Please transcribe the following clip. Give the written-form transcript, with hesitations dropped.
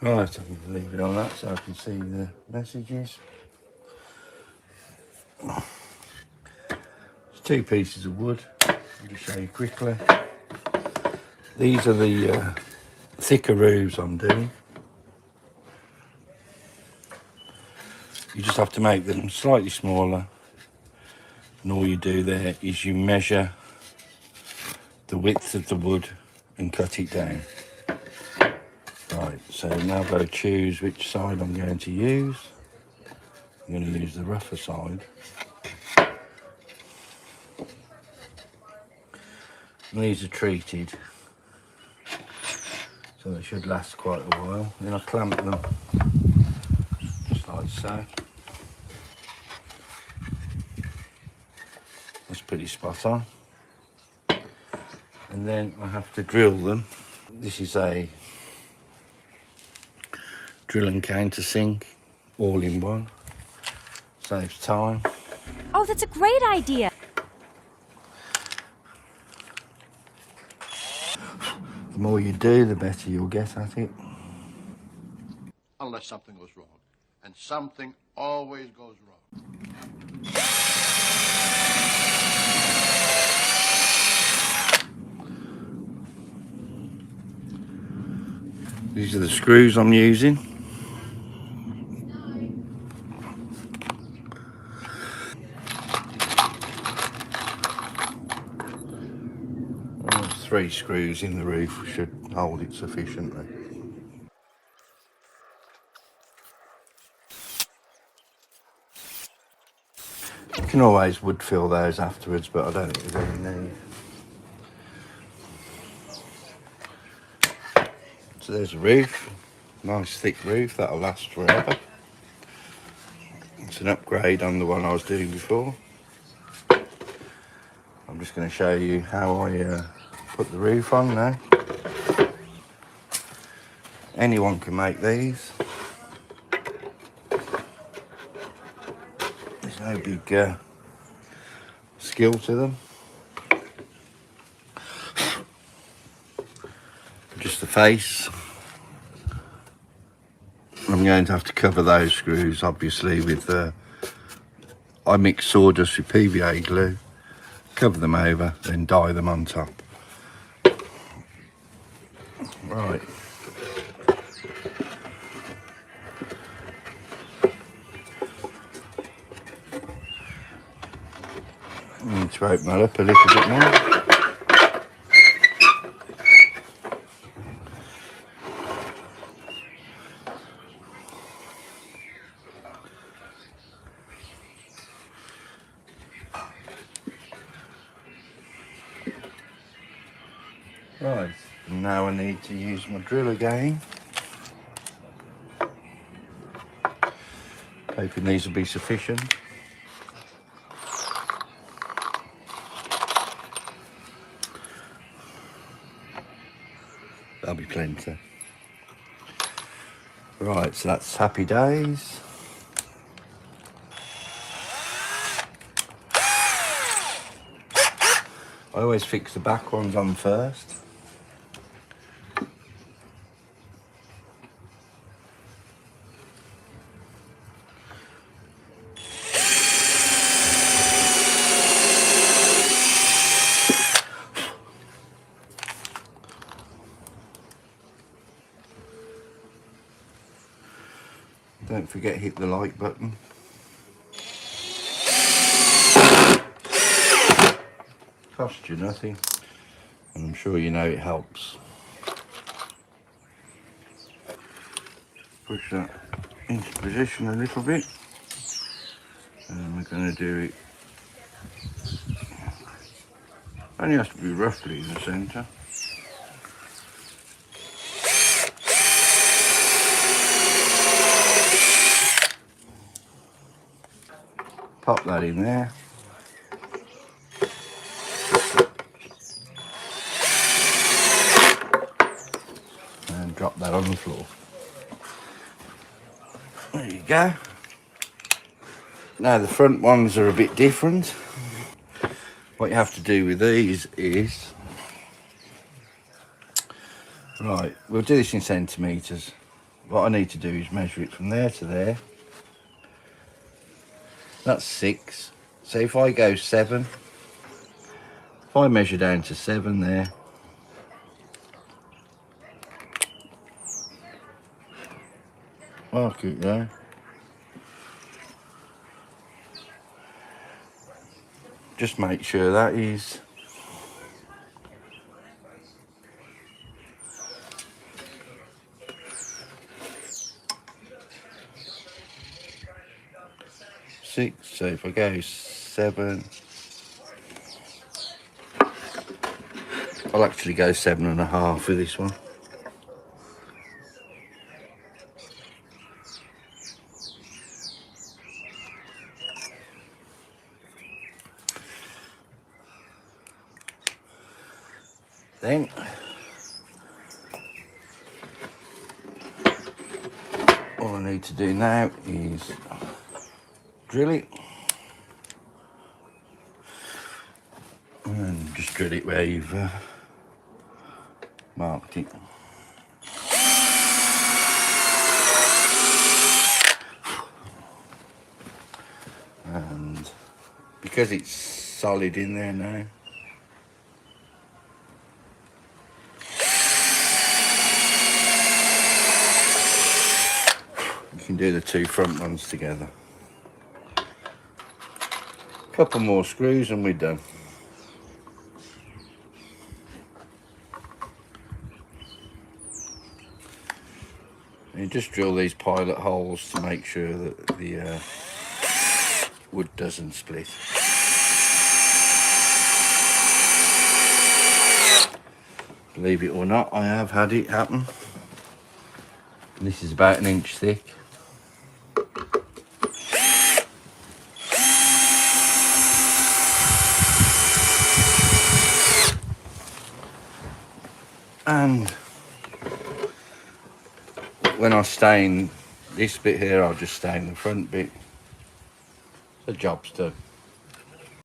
Right, I'm going to leave it on that so I can see the messages. It's 2 pieces of wood. I'll just show you quickly. These are the thicker roofs I'm doing. You just have to make them slightly smaller, and all you do there is you measure the width of the wood and cut it down. Right, so now I've got to choose which side I'm going to use. I'm going to use the rougher side. And these are treated, so they should last quite a while. Then I clamp them, just like so. That's pretty spot on. And then I have to drill them. This is a drill and countersink, all in one. Saves time. Oh, that's a great idea. The more you do, the better you'll get at it. Unless something goes wrong. And something always goes wrong. These are the screws I'm using. There's 3 screws in the roof, should hold it sufficiently. You can always wood fill those afterwards, but I don't think there's any need. So there's a roof, nice thick roof, that'll last forever. It's an upgrade on the one I was doing before. I'm just going to show you how I put the roof on now. Anyone can make these. There's no big skill to them. Just the face. I'm going to have to cover those screws obviously with I mix sawdust with PVA glue, cover them over, then dye them on top. Right. I need to open that up a little bit more. Right, now I need to use my drill again. Hoping these will be sufficient. That'll be plenty. Right, so that's happy days. I always fix the back ones on first. Don't forget hit the like button. Cost you nothing, and I'm sure you know it helps. Push that into position a little bit, and we're going to do it. Only has to be roughly in the centre. Pop that in there. And drop that on the floor. There you go. Now the front ones are a bit different. What you have to do with these is, right, we'll do this in centimetres. what I need to do is measure it from there to there. That's 6. So if I go 7, if I measure down to 7 there, mark it there. Just make sure that is six. So if I go 7, I'll actually go 7.5 with this one. Then all I need to do now is drill it and just drill it where you've marked it. And because it's solid in there now, you can do the 2 front ones together. Couple more screws and we're done. You just drill these pilot holes to make sure that the wood doesn't split. Believe it or not, I have had it happen. And this is about 1 inch thick. And when I stain this bit here, I'll just stain the front bit. The job's done.